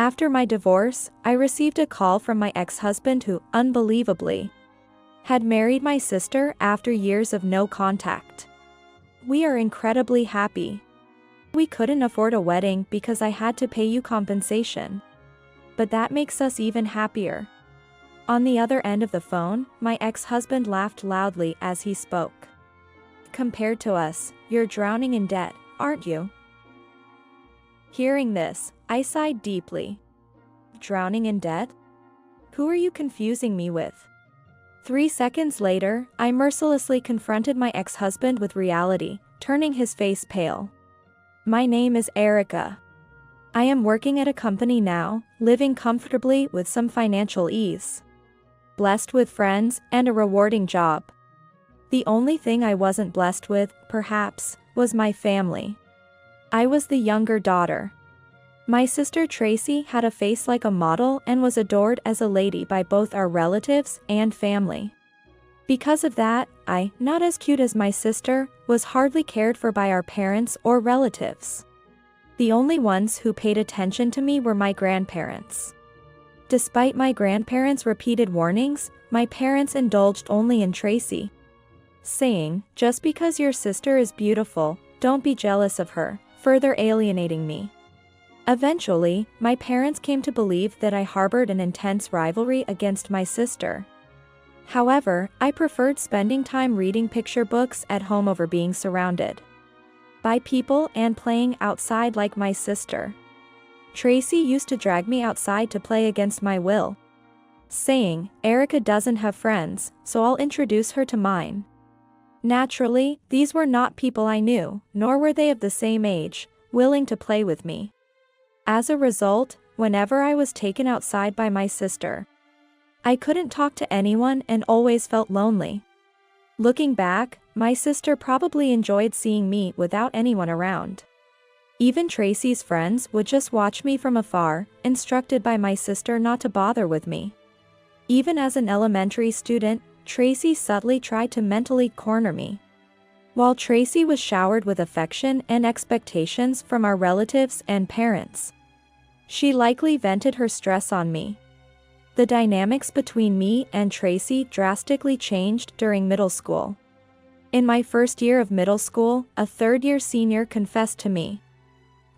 After my divorce, I received a call from my ex-husband who, unbelievably, had married my sister after years of no contact. We are incredibly happy. We couldn't afford a wedding because I had to pay you compensation. But that makes us even happier. On the other end of the phone, my ex-husband laughed loudly as he spoke. Compared to us, you're drowning in debt, aren't you? Hearing this, I sighed deeply. Drowning in debt? Who are you confusing me with? 3 seconds later, I mercilessly confronted my ex-husband with reality, turning his face pale. My name is Erica. I am working at a company now, living comfortably with some financial ease. Blessed with friends and a rewarding job. The only thing I wasn't blessed with, perhaps, was my family. I was the younger daughter. My sister Tracy had a face like a model and was adored as a lady by both our relatives and family. Because of that, I, not as cute as my sister, was hardly cared for by our parents or relatives. The only ones who paid attention to me were my grandparents. Despite my grandparents' repeated warnings, my parents indulged only in Tracy, saying, "Just because your sister is beautiful, don't be jealous of her," further alienating me. Eventually, my parents came to believe that I harbored an intense rivalry against my sister. However, I preferred spending time reading picture books at home over being surrounded by people and playing outside like my sister. Tracy used to drag me outside to play against my will, saying, "Erica doesn't have friends, so I'll introduce her to mine." Naturally, these were not people I knew, nor were they of the same age, willing to play with me. As a result, whenever I was taken outside by my sister, I couldn't talk to anyone and always felt lonely. Looking back, my sister probably enjoyed seeing me without anyone around. Even Tracy's friends would just watch me from afar, instructed by my sister not to bother with me. Even as an elementary student, Tracy subtly tried to mentally corner me. While Tracy was showered with affection and expectations from our relatives and parents, she likely vented her stress on me. The dynamics between me and Tracy drastically changed during middle school. In my first year of middle school, a third-year senior confessed to me.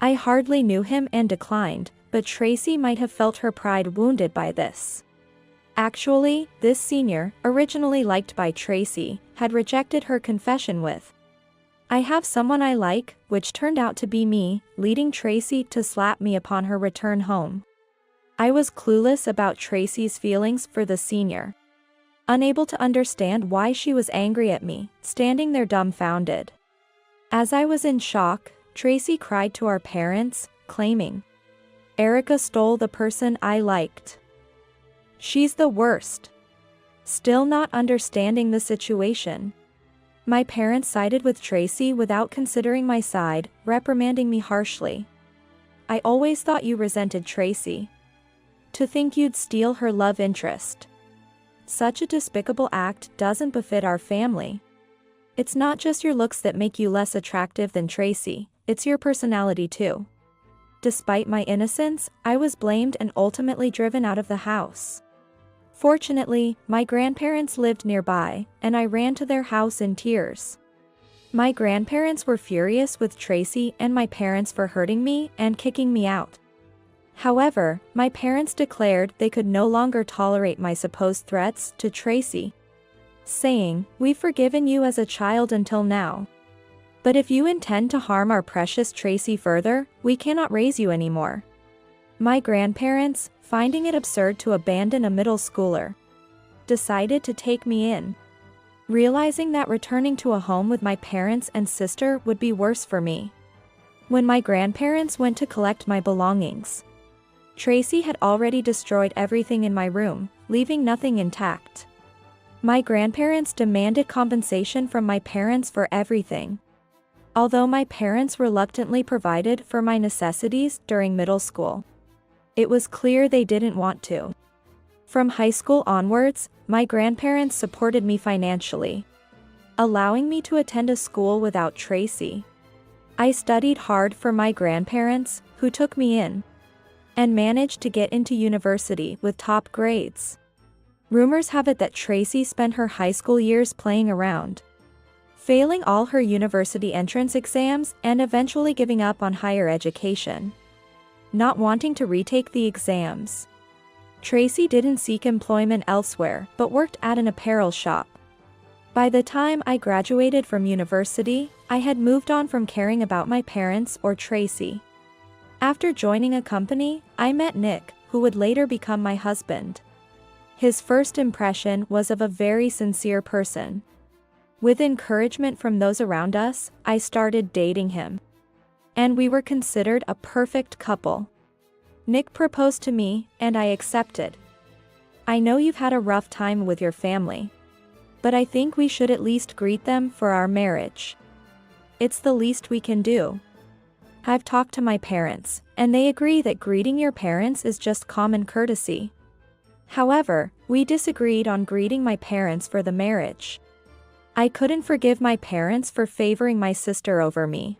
I hardly knew him and declined, but Tracy might have felt her pride wounded by this. Actually, this senior, originally liked by Tracy, had rejected her confession with, "I have someone I like," which turned out to be me, leading Tracy to slap me upon her return home. I was clueless about Tracy's feelings for the senior, unable to understand why she was angry at me, standing there dumbfounded. As I was in shock, Tracy cried to our parents, claiming, "Erica stole the person I liked. She's the worst." Still not understanding the situation, my parents sided with Tracy without considering my side, reprimanding me harshly. "I always thought you resented Tracy. To think you'd steal her love interest. Such a despicable act doesn't befit our family. It's not just your looks that make you less attractive than Tracy, it's your personality too." Despite my innocence, I was blamed and ultimately driven out of the house. Fortunately, my grandparents lived nearby, and I ran to their house in tears. My grandparents were furious with Tracy and my parents for hurting me and kicking me out. However, my parents declared they could no longer tolerate my supposed threats to Tracy, saying, "We've forgiven you as a child until now. But if you intend to harm our precious Tracy further, we cannot raise you anymore." My grandparents, finding it absurd to abandon a middle schooler, decided to take me in, realizing that returning to a home with my parents and sister would be worse for me. When my grandparents went to collect my belongings, Tracy had already destroyed everything in my room, leaving nothing intact. My grandparents demanded compensation from my parents for everything. Although my parents reluctantly provided for my necessities during middle school, it was clear they didn't want to. From high school onwards, my grandparents supported me financially, allowing me to attend a school without Tracy. I studied hard for my grandparents, who took me in, and managed to get into university with top grades. Rumors have it that Tracy spent her high school years playing around, failing all her university entrance exams and eventually giving up on higher education, not wanting to retake the exams. Tracy didn't seek employment elsewhere but worked at an apparel shop. By the time I graduated from university, I had moved on from caring about my parents or Tracy. After joining a company, I met Nick, who would later become my husband. His first impression was of a very sincere person. With encouragement from those around us, I started dating him. And we were considered a perfect couple. Nick proposed to me, and I accepted. I know you've had a rough time with your family, but I think we should at least greet them for our marriage. It's the least we can do. I've talked to my parents, and they agree that greeting your parents is just common courtesy. However, we disagreed on greeting my parents for the marriage. I couldn't forgive my parents for favoring my sister over me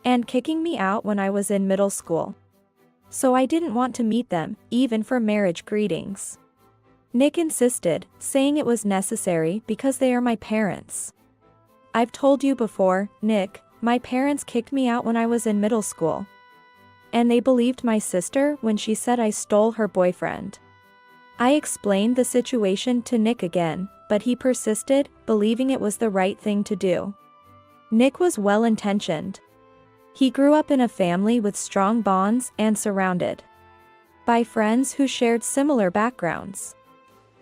and kicking me out when I was in middle school. So I didn't want to meet them, even for marriage greetings. Nick insisted, saying it was necessary because they are my parents. I've told you before, Nick, my parents kicked me out when I was in middle school. And they believed my sister when she said I stole her boyfriend. I explained the situation to Nick again, but he persisted, believing it was the right thing to do. Nick was well-intentioned. He grew up in a family with strong bonds and surrounded by friends who shared similar backgrounds.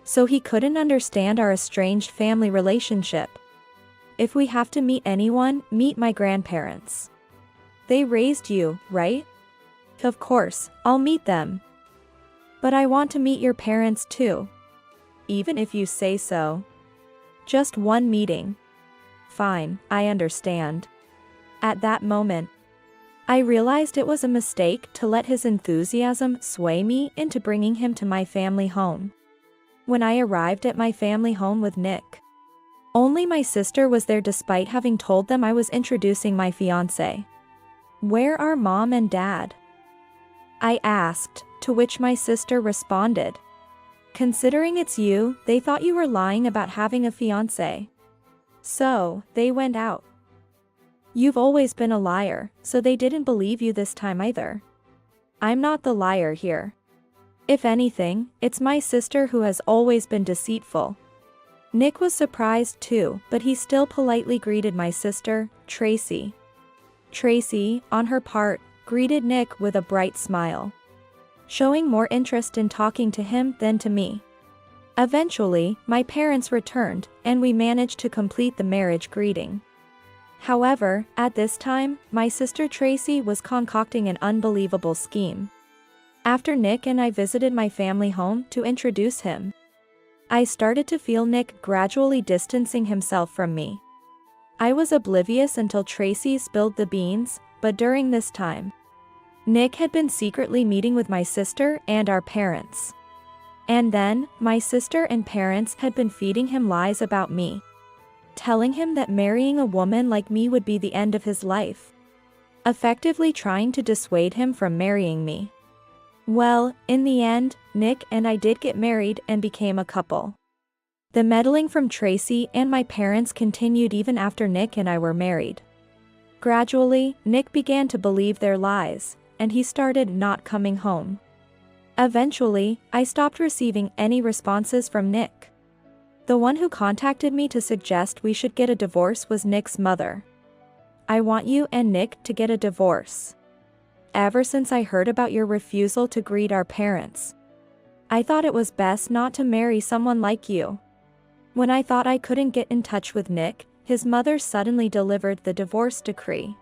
So he couldn't understand our estranged family relationship. If we have to meet anyone, meet my grandparents. They raised you, right? Of course, I'll meet them. But I want to meet your parents too. Even if you say so. Just one meeting. Fine, I understand. At that moment, I realized it was a mistake to let his enthusiasm sway me into bringing him to my family home. When I arrived at my family home with Nick, only my sister was there despite having told them I was introducing my fiancé. Where are Mom and Dad? I asked, to which my sister responded. Considering it's you, they thought you were lying about having a fiancé. So, they went out. You've always been a liar, so they didn't believe you this time either. I'm not the liar here. If anything, it's my sister who has always been deceitful. Nick was surprised too, but he still politely greeted my sister, Tracy. Tracy, on her part, greeted Nick with a bright smile, showing more interest in talking to him than to me. Eventually, my parents returned, and we managed to complete the marriage greeting. However, at this time, my sister Tracy was concocting an unbelievable scheme. After Nick and I visited my family home to introduce him, I started to feel Nick gradually distancing himself from me. I was oblivious until Tracy spilled the beans, but during this time, Nick had been secretly meeting with my sister and our parents. And then, my sister and parents had been feeding him lies about me, telling him that marrying a woman like me would be the end of his life, effectively trying to dissuade him from marrying me. Well, in the end, Nick and I did get married and became a couple. The meddling from Tracy and my parents continued even after Nick and I were married. Gradually, Nick began to believe their lies, and he started not coming home. Eventually, I stopped receiving any responses from Nick. The one who contacted me to suggest we should get a divorce was Nick's mother. I want you and Nick to get a divorce. Ever since I heard about your refusal to greet our parents, I thought it was best not to marry someone like you. When I thought I couldn't get in touch with Nick, his mother suddenly delivered the divorce decree.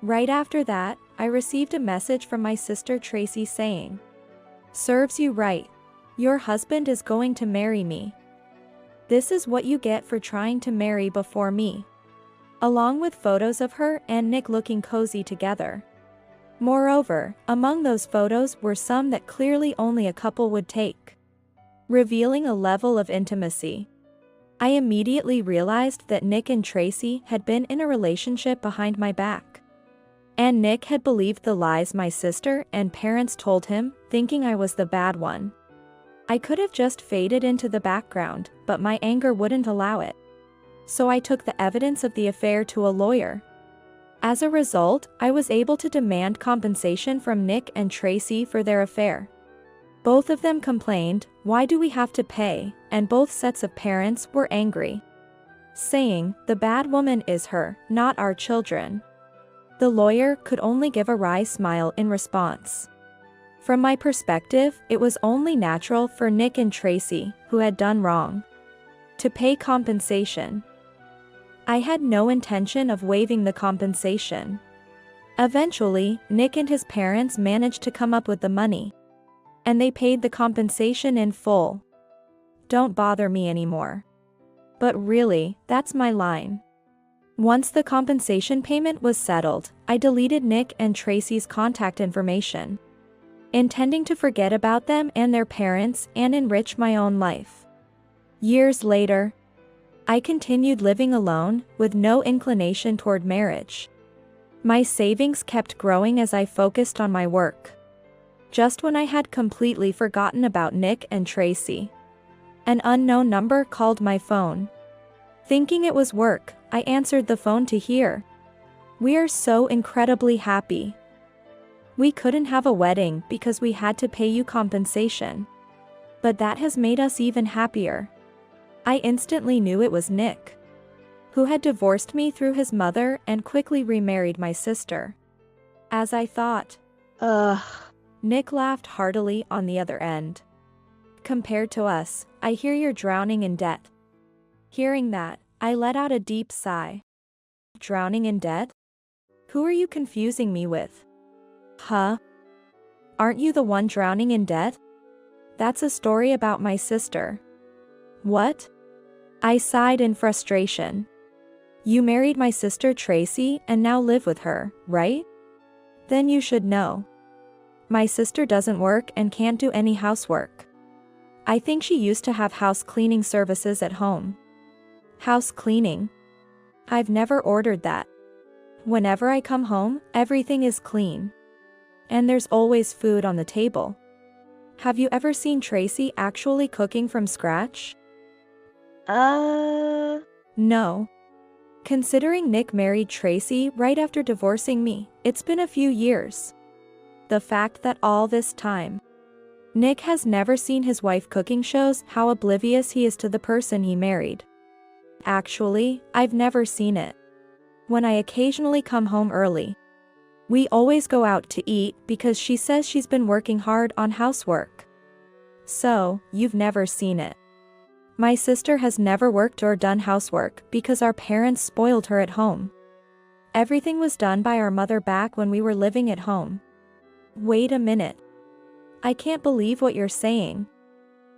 Right after that, I received a message from my sister Tracy saying, "Serves you right. Your husband is going to marry me. This is what you get for trying to marry before me." Along with photos of her and Nick looking cozy together. Moreover, among those photos were some that clearly only a couple would take, revealing a level of intimacy. I immediately realized that Nick and Tracy had been in a relationship behind my back. And Nick had believed the lies my sister and parents told him, thinking I was the bad one. I could have just faded into the background, but my anger wouldn't allow it. So I took the evidence of the affair to a lawyer. As a result, I was able to demand compensation from Nick and Tracy for their affair. Both of them complained, "Why do we have to pay?" And both sets of parents were angry, saying, "The bad woman is her, not our children." The lawyer could only give a wry smile in response. From my perspective, it was only natural for Nick and Tracy, who had done wrong, to pay compensation. I had no intention of waiving the compensation. Eventually, Nick and his parents managed to come up with the money, and they paid the compensation in full. Don't bother me anymore. But really, that's my line. Once the compensation payment was settled, I deleted Nick and Tracy's contact information, intending to forget about them and their parents and enrich my own life. Years later, I continued living alone, with no inclination toward marriage. My savings kept growing as I focused on my work. Just when I had completely forgotten about Nick and Tracy, an unknown number called my phone. Thinking it was work, I answered the phone to hear, "We are so incredibly happy. We couldn't have a wedding because we had to pay you compensation. But that has made us even happier." I instantly knew it was Nick, who had divorced me through his mother and quickly remarried my sister. As I thought, "Ugh." Nick laughed heartily on the other end. "Compared to us, I hear you're drowning in debt." Hearing that, I let out a deep sigh. Drowning in debt? Who are you confusing me with? Huh? Aren't you the one drowning in debt? That's a story about my sister. What? I sighed in frustration. You married my sister Tracy and now live with her, right? Then you should know. My sister doesn't work and can't do any housework. I think she used to have house cleaning services at home. House cleaning? I've never ordered that. Whenever I come home, everything is clean. And there's always food on the table. Have you ever seen Tracy actually cooking from scratch? No. Considering Nick married Tracy right after divorcing me, it's been a few years. The fact that all this time, Nick has never seen his wife cooking shows how oblivious he is to the person he married. Actually, I've never seen it. When I occasionally come home early, we always go out to eat because she says she's been working hard on housework. So, you've never seen it. My sister has never worked or done housework because our parents spoiled her at home. Everything was done by our mother back when we were living at home. Wait a minute. I can't believe what you're saying.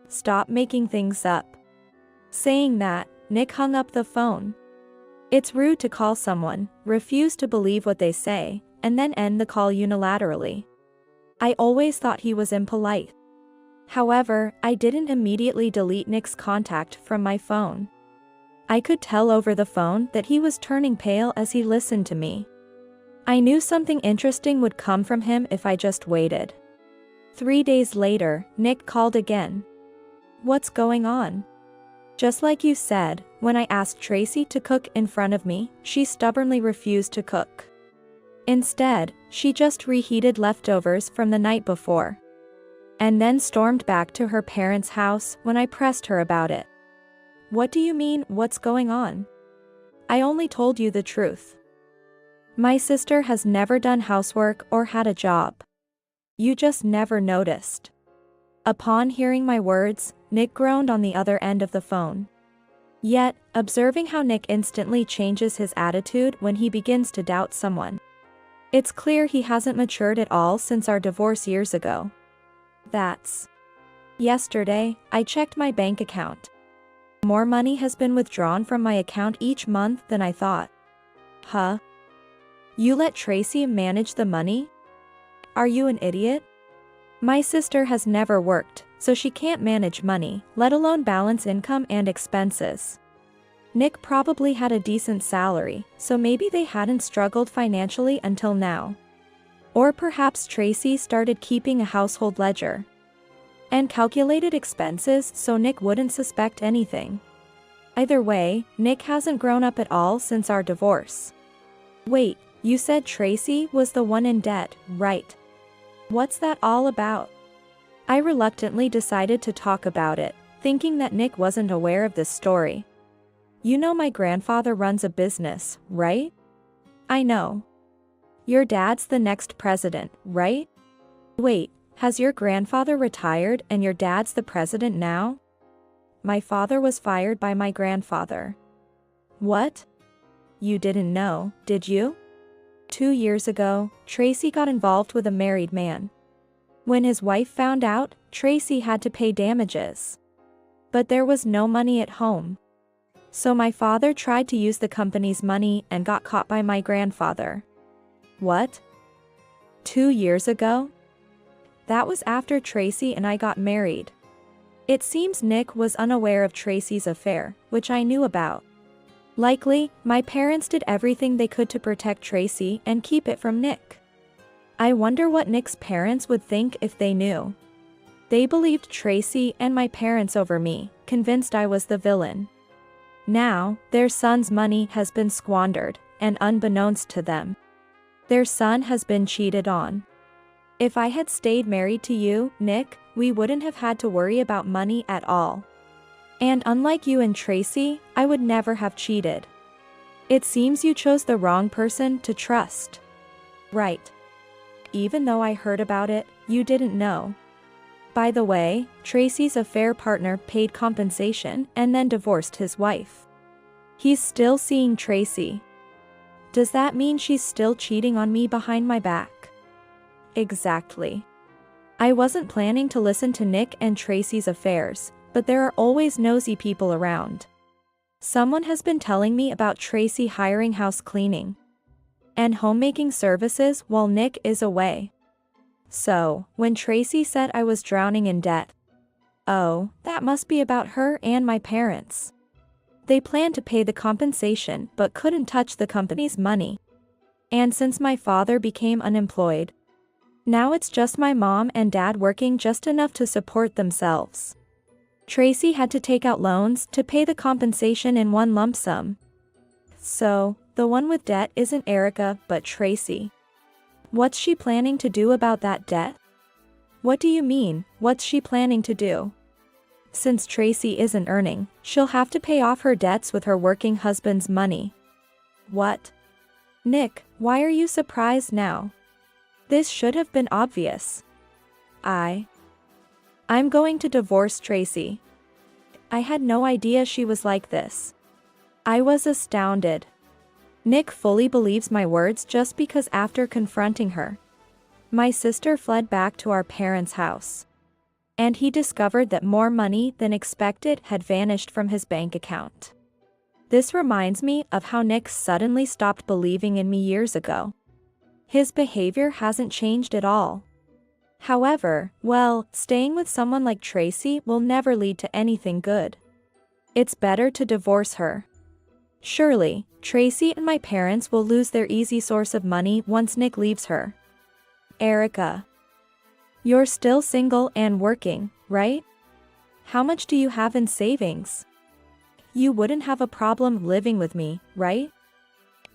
Stop making things up. Saying that, Nick hung up the phone. It's rude to call someone, refuse to believe what they say, and then end the call unilaterally. I always thought he was impolite. However, I didn't immediately delete Nick's contact from my phone. I could tell over the phone that he was turning pale as he listened to me. I knew something interesting would come from him if I just waited. 3 days later, Nick called again. What's going on? Just like you said, when I asked Tracy to cook in front of me, she stubbornly refused to cook. Instead, she just reheated leftovers from the night before, and then stormed back to her parents' house when I pressed her about it. What do you mean, what's going on? I only told you the truth. My sister has never done housework or had a job. You just never noticed. Upon hearing my words, Nick groaned on the other end of the phone. Yet, observing how Nick instantly changes his attitude when he begins to doubt someone, it's clear he hasn't matured at all since our divorce years ago. Yesterday, I checked my bank account. More money has been withdrawn from my account each month than I thought. Huh? You let Tracy manage the money? Are you an idiot? My sister has never worked, so she can't manage money, let alone balance income and expenses. Nick probably had a decent salary, so maybe they hadn't struggled financially until now. Or perhaps Tracy started keeping a household ledger and calculated expenses so Nick wouldn't suspect anything. Either way, Nick hasn't grown up at all since our divorce. Wait, you said Tracy was the one in debt, right? What's that all about? I reluctantly decided to talk about it, thinking that Nick wasn't aware of this story. You know my grandfather runs a business, right? I know. Your dad's the next president, right? Wait, has your grandfather retired and your dad's the president now? My father was fired by my grandfather. What? You didn't know, did you? 2 years ago, Tracy got involved with a married man. When his wife found out, Tracy had to pay damages. But there was no money at home. So my father tried to use the company's money and got caught by my grandfather. What? 2 years ago? That was after Tracy and I got married. It seems Nick was unaware of Tracy's affair, which I knew about. Likely, my parents did everything they could to protect Tracy and keep it from Nick. I wonder what Nick's parents would think if they knew. They believed Tracy and my parents over me, convinced I was the villain. Now, their son's money has been squandered, and unbeknownst to them, their son has been cheated on. If I had stayed married to you, Nick, we wouldn't have had to worry about money at all. And unlike you and Tracy, I would never have cheated. It seems you chose the wrong person to trust. Right. Even though I heard about it, you didn't know. By the way, Tracy's affair partner paid compensation and then divorced his wife. He's still seeing Tracy. Does that mean she's still cheating on me behind my back? Exactly. I wasn't planning to listen to Nick and Tracy's affairs, but there are always nosy people around. Someone has been telling me about Tracy hiring house cleaning and homemaking services while Nick is away. So, when Tracy said I was drowning in debt, oh, that must be about her and my parents. They planned to pay the compensation but couldn't touch the company's money. And since my father became unemployed, now it's just my mom and dad working just enough to support themselves. Tracy had to take out loans to pay the compensation in one lump sum. So, the one with debt isn't Erica but Tracy. What's she planning to do about that debt? What do you mean, what's she planning to do? Since Tracy isn't earning, she'll have to pay off her debts with her working husband's money. What? Nick, why are you surprised now? This should have been obvious. I'm going to divorce Tracy. I had no idea she was like this. I was astounded. Nick fully believes my words just because after confronting her, my sister fled back to our parents' house. And he discovered that more money than expected had vanished from his bank account. This reminds me of how Nick suddenly stopped believing in me years ago. His behavior hasn't changed at all. However, well, staying with someone like Tracy will never lead to anything good. It's better to divorce her. Surely, Tracy and my parents will lose their easy source of money once Nick leaves her. Erica. You're still single and working, right? How much do you have in savings? You wouldn't have a problem living with me, right?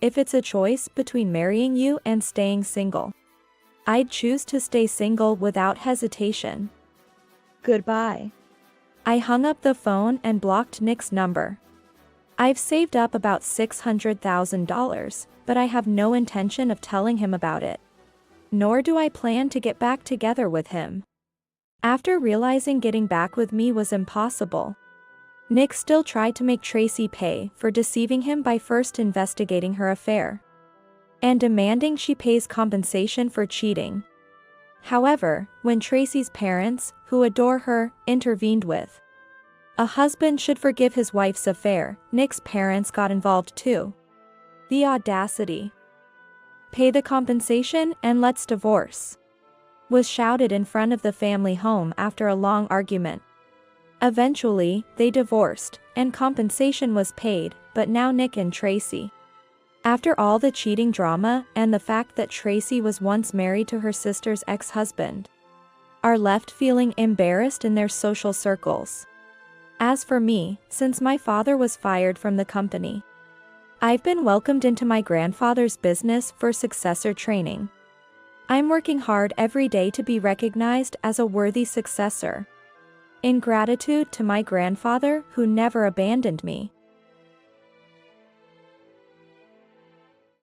If it's a choice between marrying you and staying single, I'd choose to stay single without hesitation. Goodbye. I hung up the phone and blocked Nick's number. I've saved up about $600,000, but I have no intention of telling him about it. Nor do I plan to get back together with him. After realizing getting back with me was impossible, Nick still tried to make Tracy pay for deceiving him by first investigating her affair and demanding she pays compensation for cheating. However, when Tracy's parents, who adore her, intervened with a husband should forgive his wife's affair, Nick's parents got involved too. The audacity. Pay the compensation and let's divorce, was shouted in front of the family home after a long argument. Eventually, they divorced, and compensation was paid, but now Nick and Tracy. After all the cheating drama and the fact that Tracy was once married to her sister's ex-husband, are left feeling embarrassed in their social circles. As for me, since my father was fired from the company, I've been welcomed into my grandfather's business for successor training. I'm working hard every day to be recognized as a worthy successor. In gratitude to my grandfather who never abandoned me.